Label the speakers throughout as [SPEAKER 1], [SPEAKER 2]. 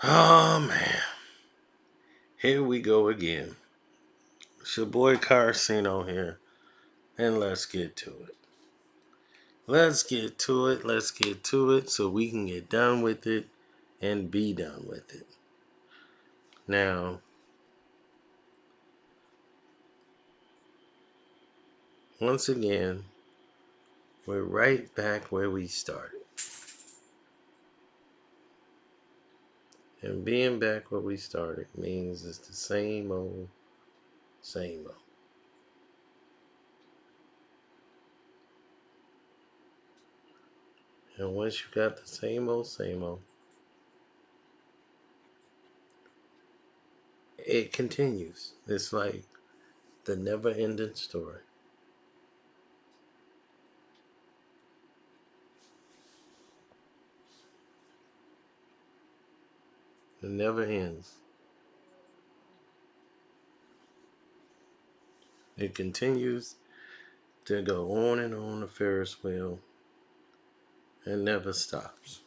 [SPEAKER 1] Oh man, here we go again. It's your boy Carceno here, and let's get to it. Let's get to it. Let's get to it so we can get done with it and be done with it. Now, once again, we're right back where we started. And being back where we started means it's the same old, same old. And once you got the same old, it continues. It's like the never ending story. It never ends. It continues to go on a Ferris wheel and never stops.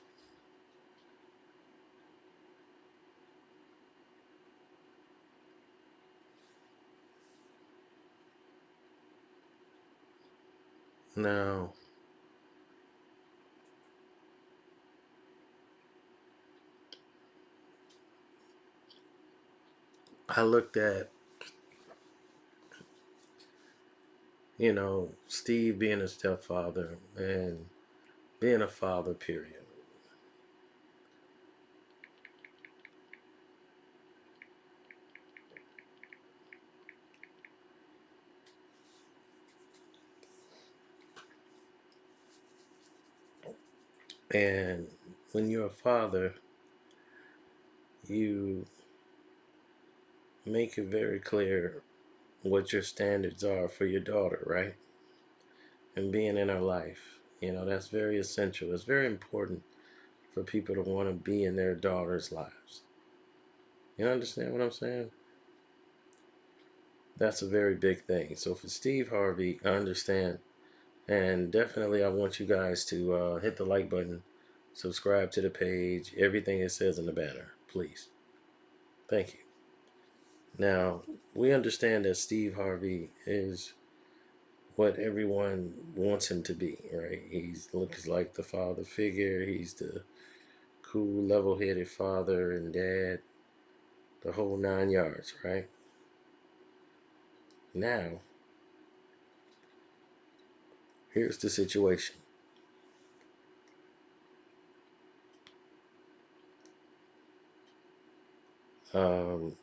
[SPEAKER 1] Now, I looked at, Steve being a stepfather and being a father, period. And when you're a father, you make it very clear what your standards are for your daughter, right? And being in her life. That's very essential. It's very important for people to want to be in their daughters' lives. You understand what I'm saying? That's a very big thing. So for Steve Harvey, I understand. And definitely I want you guys to hit the like button, subscribe to the page, everything it says in the banner, please. Thank you. Now, we understand that Steve Harvey is what everyone wants him to be, right? He looks like the father figure. He's the cool, level-headed father and dad, the whole 9 yards, right? Now, here's the situation. Um,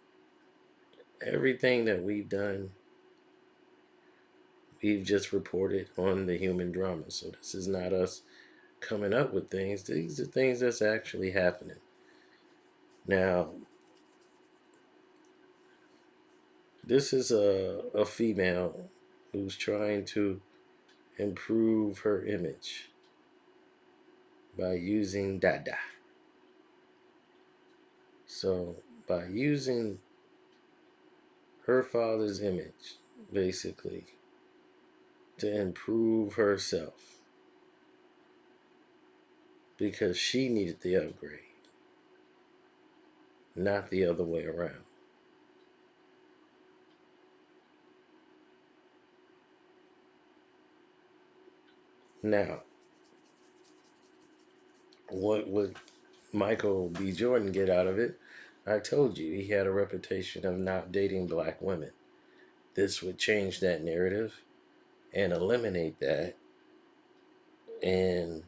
[SPEAKER 1] Everything that we've done, we've just reported on the human drama. So this is not us coming up with things. These are things that's actually happening. Now, this is a female who's trying to improve her image by using Dada. So, by using her father's image, basically, to improve herself because she needed the upgrade, not the other way around. Now, what would Michael B. Jordan get out of it? I told you he had a reputation of not dating black women. This would change that narrative and eliminate that and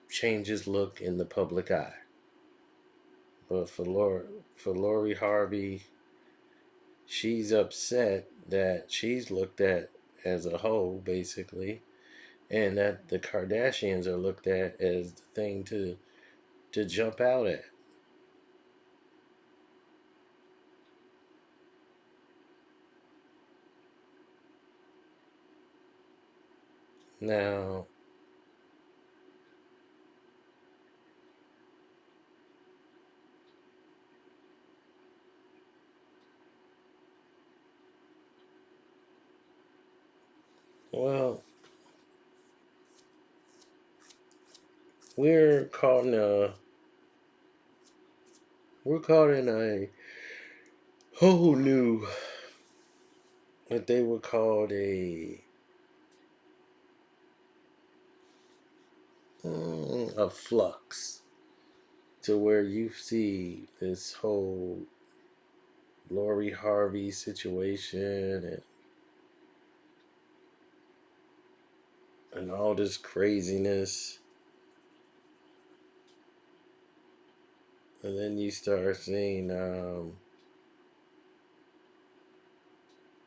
[SPEAKER 1] change his look in the public eye. But for Lori Harvey, she's upset that she's looked at as a hoe, basically, and that the Kardashians are looked at as the thing to jump out at. Now, well, we're caught in We're caught in a whole new, what they would call a flux, to where you see this whole Lori Harvey situation and all this craziness. And then you start seeing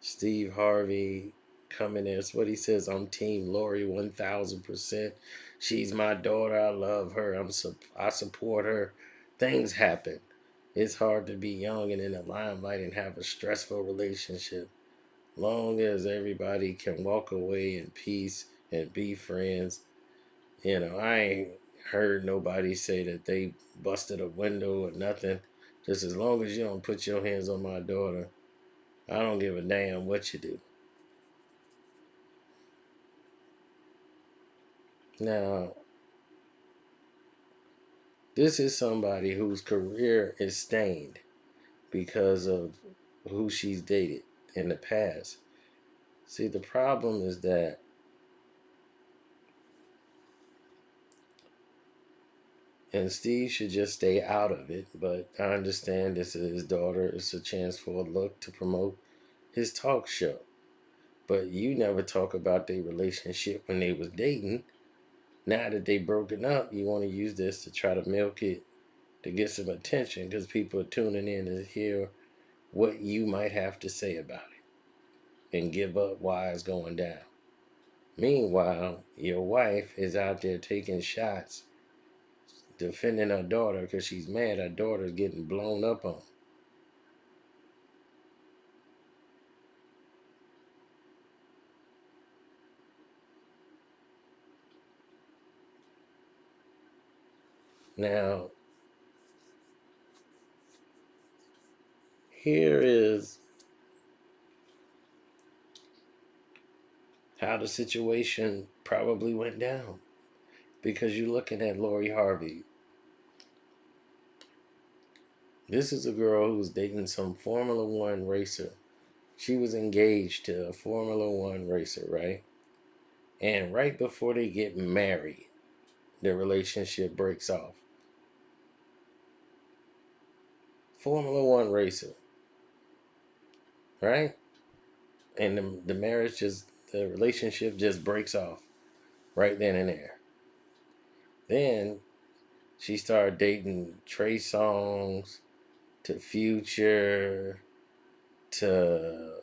[SPEAKER 1] Steve Harvey coming in. It's what he says. I'm Team Lori 1000%. She's my daughter. I love her. I support her. Things happen. It's hard to be young and in the limelight and have a stressful relationship. Long as everybody can walk away in peace and be friends. I ain't heard nobody say that they busted a window or nothing. Just as long as you don't put your hands on my daughter, I don't give a damn what you do. Now, this is somebody whose career is stained because of who she's dated in the past. See, the problem is that, and Steve should just stay out of it, but I understand this is his daughter. It's a chance for a look to promote his talk show. But you never talk about their relationship when they was dating. Now that they broken up, you want to use this to try to milk it to get some attention because people are tuning in to hear what you might have to say about it and give up why it's going down. Meanwhile, your wife is out there taking shots, defending her daughter because she's mad her daughter's getting blown up on. Now, here is how the situation probably went down. Because you're looking at Lori Harvey. This is a girl who's dating some Formula One racer. She was engaged to a Formula One racer, right? And right before they get married, the relationship breaks off. Formula One racer, right? And the relationship just breaks off right then and there. Then she started dating Trey Songz, to Future, to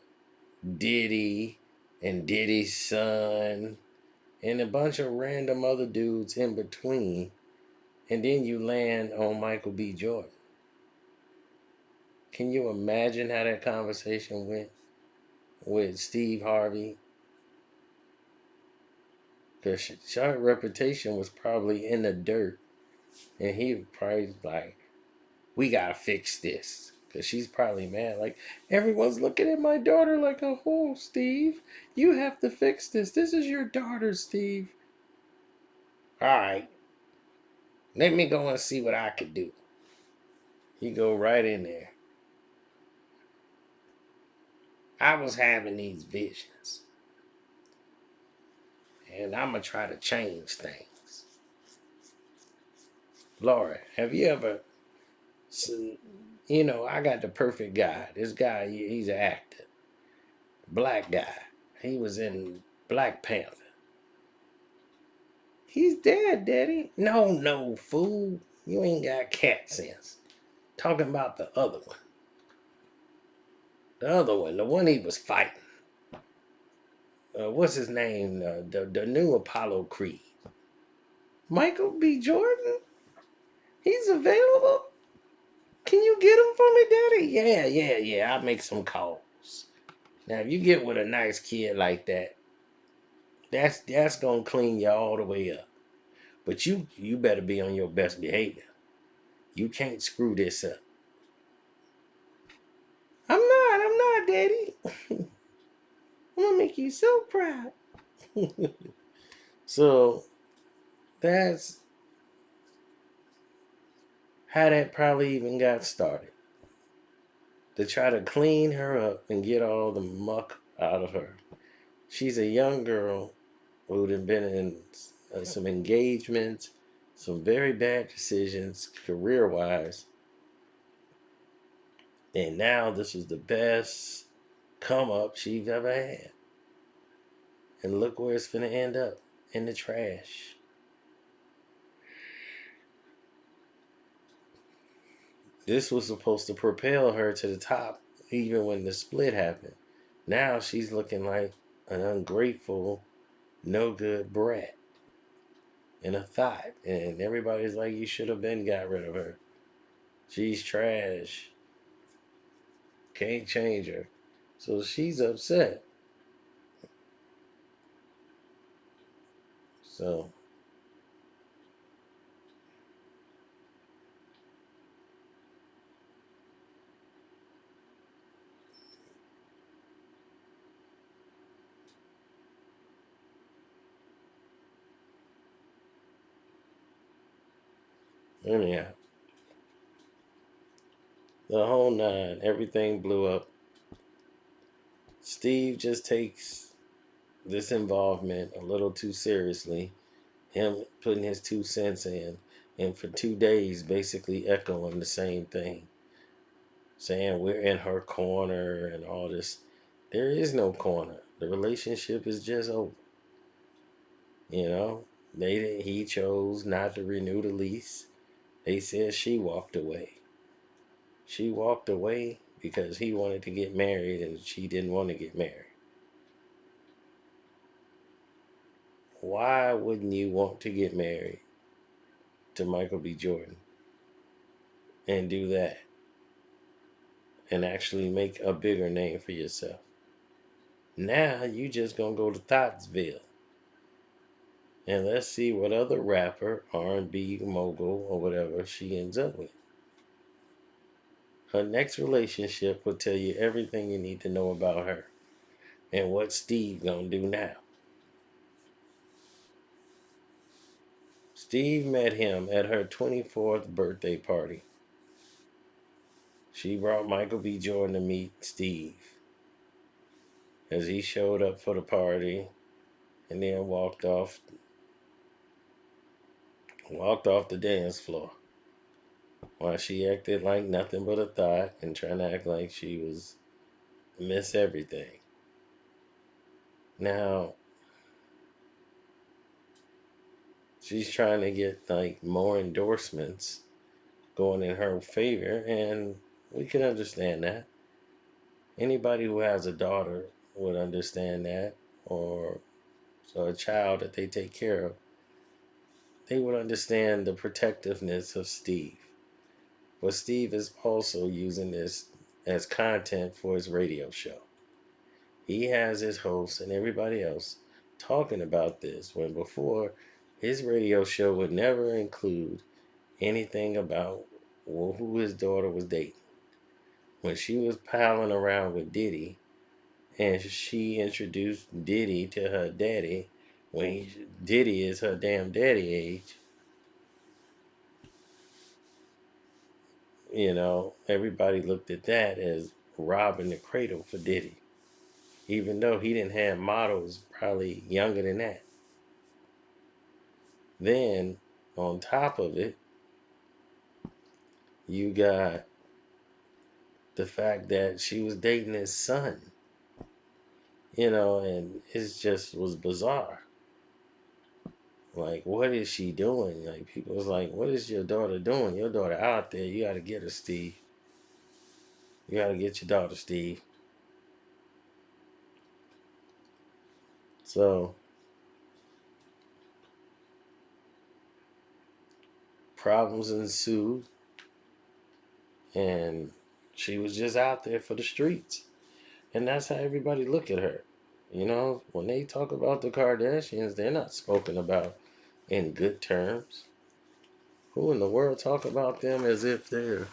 [SPEAKER 1] Diddy and Diddy's son, and a bunch of random other dudes in between. And then you land on Michael B. Jordan. Can you imagine how that conversation went with Steve Harvey? Because her reputation was probably in the dirt. And he probably like, we gotta fix this. Because she's probably mad. Like, everyone's looking at my daughter like a whole, Steve. You have to fix this. This is your daughter, Steve. All right. Let me go and see what I could do. He go right in there. I was having these visions. And I'm going to try to change things. Laura, have you ever seen, I got the perfect guy. This guy, he's an actor. Black guy. He was in Black Panther. He's dead, Daddy. No, fool. You ain't got cat sense. Talking about the other one. The other one, the one he was fighting. What's his name? The new Apollo Creed. Michael B. Jordan? He's available? Can you get him for me, Daddy? Yeah. I'll make some calls. Now, if you get with a nice kid like that, that's gonna clean you all the way up. But you better be on your best behavior. You can't screw this up. I'm not, Daddy. I'm gonna make you so proud. So that's how that probably even got started. To try to clean her up and get all the muck out of her. She's a young girl who'd have been in some engagements, some very bad decisions career wise, and now this is the best come up she's ever had. And look where it's gonna end up, in the trash. This was supposed to propel her to the top even when the split happened. Now she's looking like an ungrateful, no good brat and a thought. And everybody's like, you should have been got rid of her. She's trash. Can't change her. So she's upset. So anyhow, the whole nine, everything blew up. Steve just takes this involvement a little too seriously. Him putting his 2 cents in, and for 2 days basically echoing the same thing, saying we're in her corner and all this. There is no corner. The relationship is just over. You know, he chose not to renew the lease. They said she walked away. She walked away because he wanted to get married and she didn't want to get married. Why wouldn't you want to get married to Michael B. Jordan and do that and actually make a bigger name for yourself? Now you just gonna go to Thotsville and let's see what other rapper, R&B mogul, or whatever she ends up with. Her next relationship will tell you everything you need to know about her and what Steve gonna do now. Steve met him at her 24th birthday party. She brought Michael B. Jordan to meet Steve as he showed up for the party and then walked off the dance floor while she acted like nothing but a thought and trying to act like she was Miss Everything. Now she's trying to get like more endorsements going in her favor, and we can understand that. Anybody who has a daughter would understand that, or a child that they take care of. They would understand the protectiveness of Steve. But Steve is also using this as content for his radio show. He has his hosts and everybody else talking about this when before his radio show would never include anything about who his daughter was dating. When she was palling around with Diddy and she introduced Diddy to her daddy, when Diddy is her damn daddy age, everybody looked at that as robbing the cradle for Diddy. Even though he didn't have models probably younger than that. Then, on top of it, you got the fact that she was dating his son. And it just was bizarre. Like, what is she doing? Like, people was like, what is your daughter doing? Your daughter out there. You got to get her, Steve. You got to get your daughter, Steve. So, problems ensued. And she was just out there for the streets. And that's how everybody look at her. When they talk about the Kardashians, they're not spoken about in good terms. Who in the world talk about them as if they're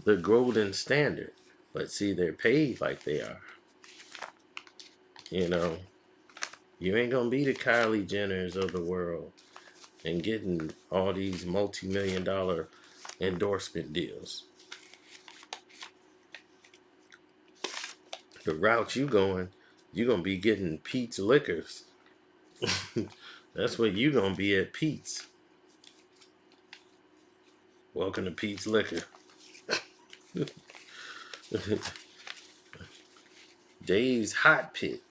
[SPEAKER 1] the golden standard? But see, they're paid like they are. You ain't gonna be the Kylie Jenners of the world and getting all these multi-million-dollar endorsement deals. The route you're going to be getting Pete's Liquors. That's where you're going to be at, Pete's. Welcome to Pete's Liquor. Dave's Hot Pit.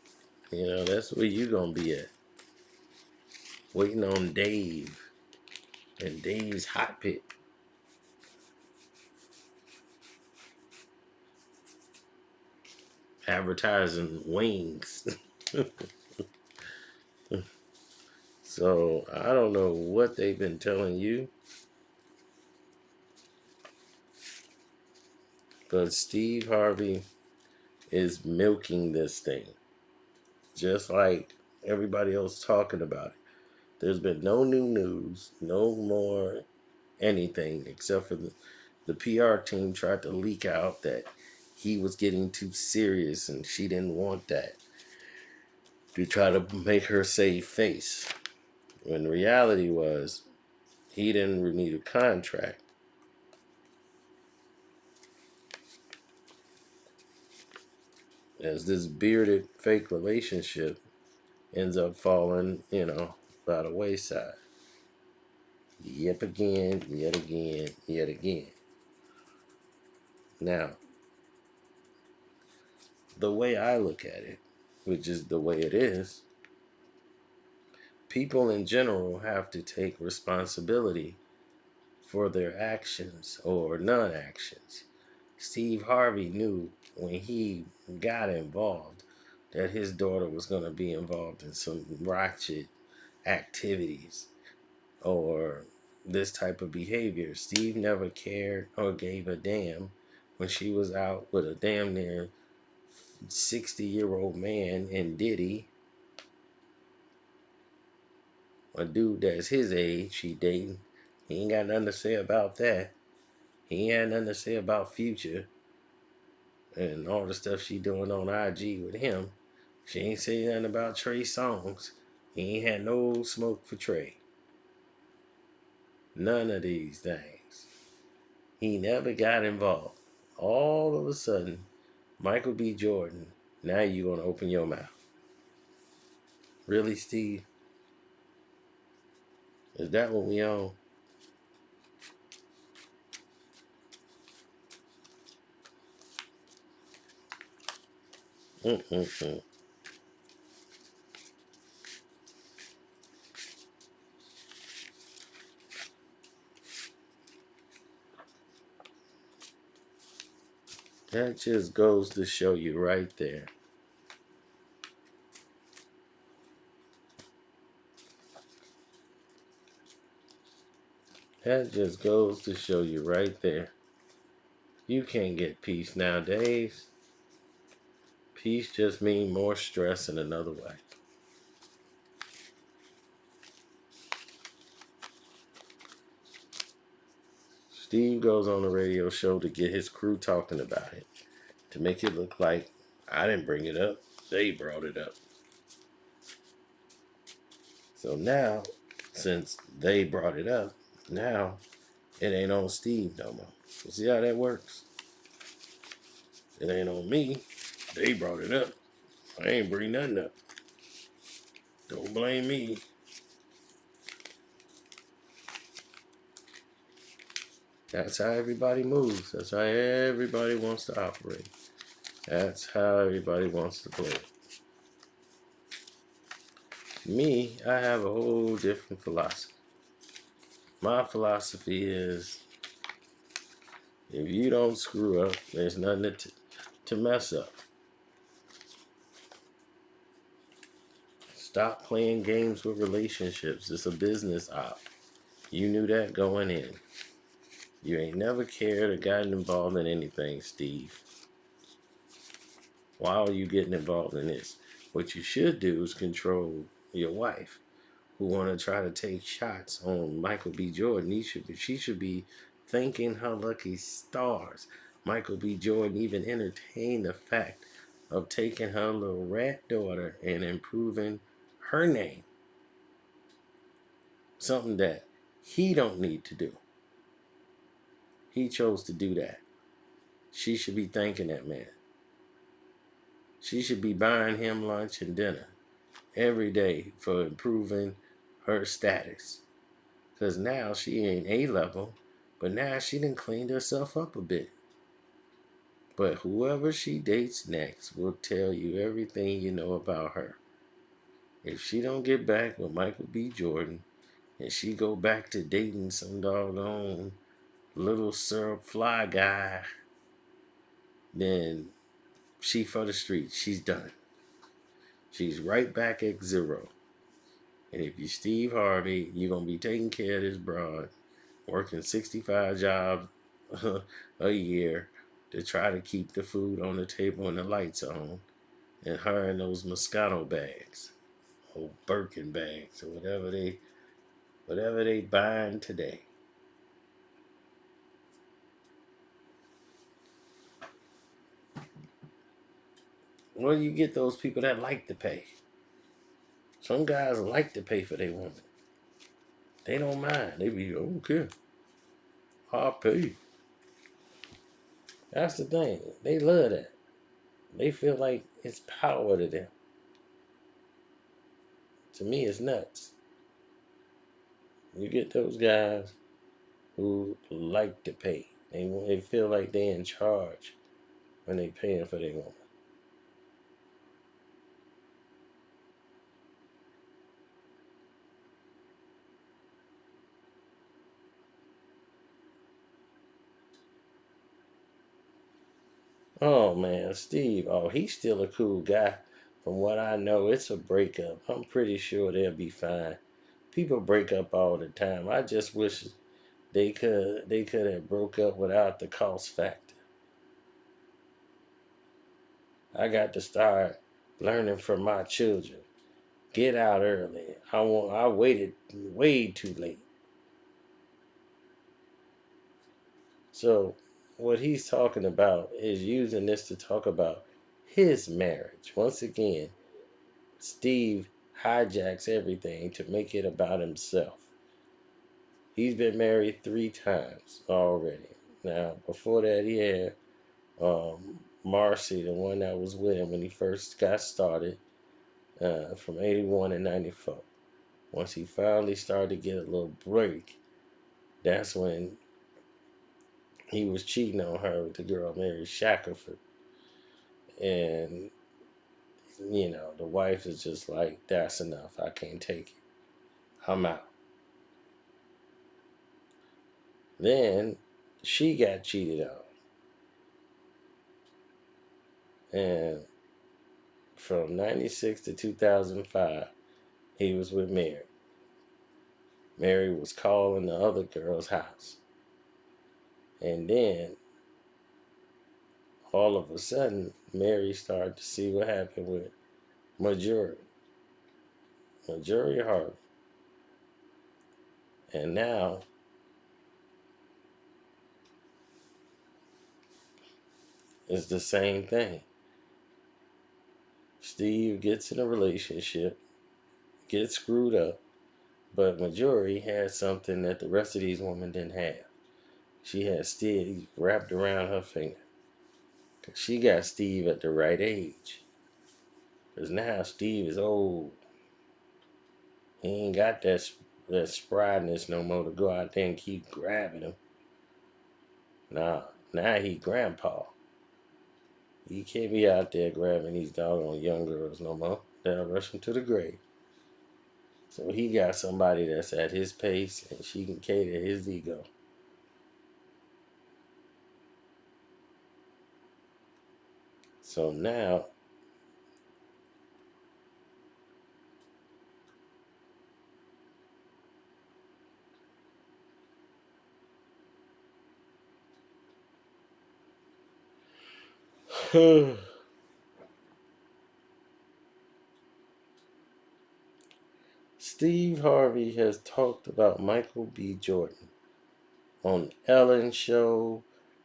[SPEAKER 1] That's where you're going to be at. Waiting on Dave and Dave's Hot Pit. Advertising wings. So I don't know what they've been telling you, but Steve Harvey is milking this thing, just like everybody else talking about it. There's been no new news, no more anything, except for the PR team tried to leak out that he was getting too serious and she didn't want that, to try to make her save face. When the reality was, he didn't renew the contract. As this bearded fake relationship ends up falling, by the wayside. Yet again, yet again, yet again. Now, the way I look at it, which is the way it is, people in general have to take responsibility for their actions or non-actions. Steve Harvey knew when he got involved that his daughter was going to be involved in some ratchet activities or this type of behavior. Steve never cared or gave a damn when she was out with a damn near 60-year-old man in Diddy, a dude that's his age she dating. He ain't got nothing to say about that. He ain't had nothing to say about Future and all the stuff she doing on IG with him. She ain't say nothing about Trey Songz. He ain't had no smoke for Trey. None of these things. He never got involved. All of a sudden, Michael B. Jordan, now you going to open your mouth. Really, Steve? Is that what we on? Mm-mm-mm. That just goes to show you right there. That just goes to show you right there. You can't get peace nowadays. Peace just means more stress in another way. Steve goes on the radio show to get his crew talking about it, to make it look like I didn't bring it up. They brought it up. So now, since they brought it up, now it ain't on Steve no more. You see how that works? It ain't on me. They brought it up. I ain't bring nothing up. Don't blame me. That's how everybody moves. That's how everybody wants to operate. That's how everybody wants to play. Me, I have a whole different philosophy. My philosophy is, if you don't screw up, there's nothing to mess up. Stop playing games with relationships. It's a business op. You knew that going in. You ain't never cared or gotten involved in anything, Steve. Why are you getting involved in this? What you should do is control your wife, who want to try to take shots on Michael B. Jordan. She should be thanking her lucky stars. Michael B. Jordan even entertained the fact of taking her little rat daughter and improving her name. Something that he don't need to do. He chose to do that. She should be thanking that man. She should be buying him lunch and dinner every day for improving her status. Because now she ain't A-level, but now she done cleaned herself up a bit. But whoever she dates next will tell you everything you know about her. If she don't get back with Michael B. Jordan, and she go back to dating some doggone little syrup fly guy, then she for the streets. She's done. She's right back at zero. And if you Steve Harvey, you're going to be taking care of this broad, working 65 jobs a year to try to keep the food on the table and the lights on, and her in those Moscato bags, or Birkin bags, or whatever they buying today. Well, you get those people that like to pay. Some guys like to pay for their woman. They don't mind. They be, okay, I'll pay. That's the thing. They love that. They feel like it's power to them. To me, it's nuts. You get those guys who like to pay. They feel like they in charge when they paying for their woman. Oh man, Steve. Oh, he's still a cool guy. From what I know, it's a breakup. I'm pretty sure they'll be fine. People break up all the time. I just wish they could have broke up without the cost factor. I got to start learning from my children. Get out early. I waited way too late. So what he's talking about is using this to talk about his marriage. Once again, Steve hijacks everything to make it about himself. He's been married 3 times already. Now, before that, he had Marcy, the one that was with him when he first got started, from 81 and 94. Once he finally started to get a little break, that's when he was cheating on her with the girl Mary Shackelford. And, the wife is just like, that's enough. I can't take it. I'm out. Then she got cheated on. And from 96 to 2005, he was with Mary. Mary was calling the other girl's house. And then, all of a sudden, Mary started to see what happened with Marjorie Harvey. And now, it's the same thing. Steve gets in a relationship, gets screwed up, but Marjorie has something that the rest of these women didn't have. She had Steve wrapped around her finger. She got Steve at the right age. Because now Steve is old. He ain't got that sprightness no more to go out there and keep grabbing him. Nah, now he grandpa. He can't be out there grabbing these doggone young girls no more. They'll rush him to the grave. So he got somebody that's at his pace and she can cater his ego. So now, Steve Harvey has talked about Michael B. Jordan on Ellen's show,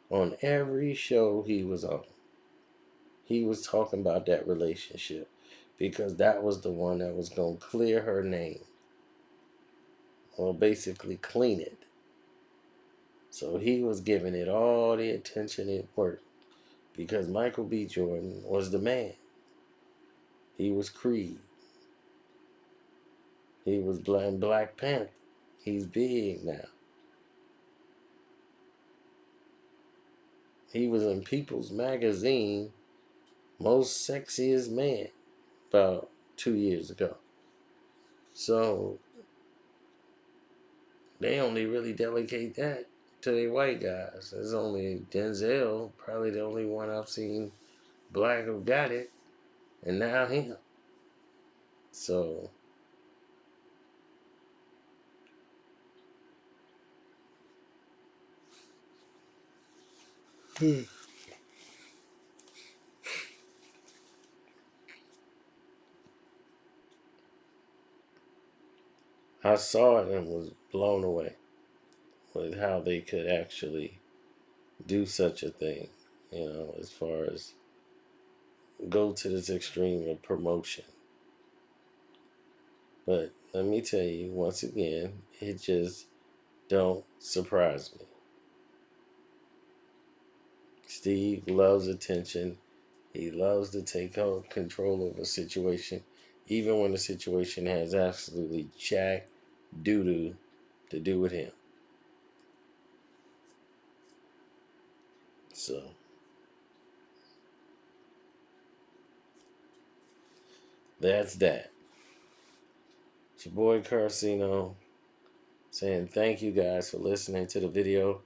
[SPEAKER 1] on every show he was on. He was talking about that relationship because that was the one that was going to clear her name, or basically clean it. So he was giving it all the attention it worked because Michael B. Jordan was the man. He was Creed. He was Black Panther. He's big now. He was in People's Magazine, most sexiest man, about 2 years ago. So they only really delegate that to the white guys. There's only Denzel, probably the only one I've seen black who got it, and now him. So I saw it and was blown away with how they could actually do such a thing, as far as go to this extreme of promotion. But let me tell you, once again, it just don't surprise me. Steve loves attention. He loves to take control of a situation, even when the situation has absolutely jack doo-doo to do with him. So that's that. It's your boy Carceno saying thank you guys for listening to the video.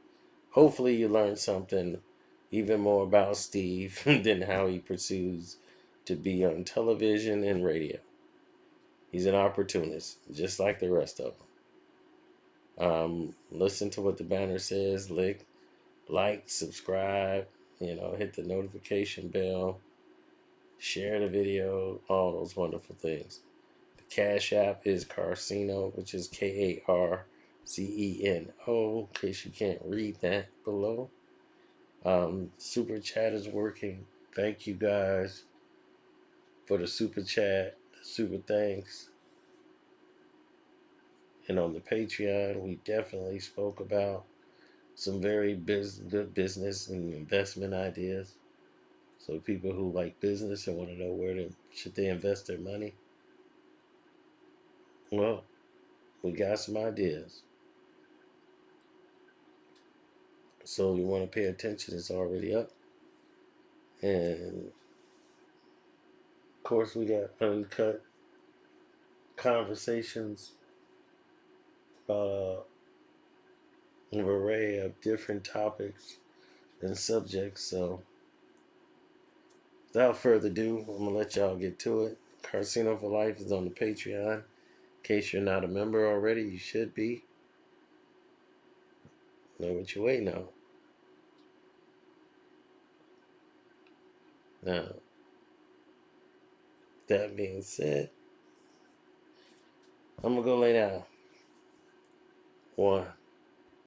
[SPEAKER 1] Hopefully you learned something even more about Steve than how he pursues to be on television and radio. He's an opportunist, just like the rest of them. Listen to what the banner says. Like, subscribe, hit the notification bell, share the video, all those wonderful things. The Cash App is Carceno, which is Karceno, in case you can't read that below. Super Chat is working. Thank you guys for the Super Chat, the Super Thanks. And on the Patreon, we definitely spoke about some very good business and investment ideas. So people who like business and want to know should they invest their money, well, we got some ideas. So you want to pay attention, it's already up. And of course, we got uncut conversations about an array of different topics and subjects. So without further ado, I'm going to let y'all get to it. Carceno for Life is on the Patreon. In case you're not a member already, you should be. Know what you're waiting on. Now, that being said, I'm going to go lay down. 1.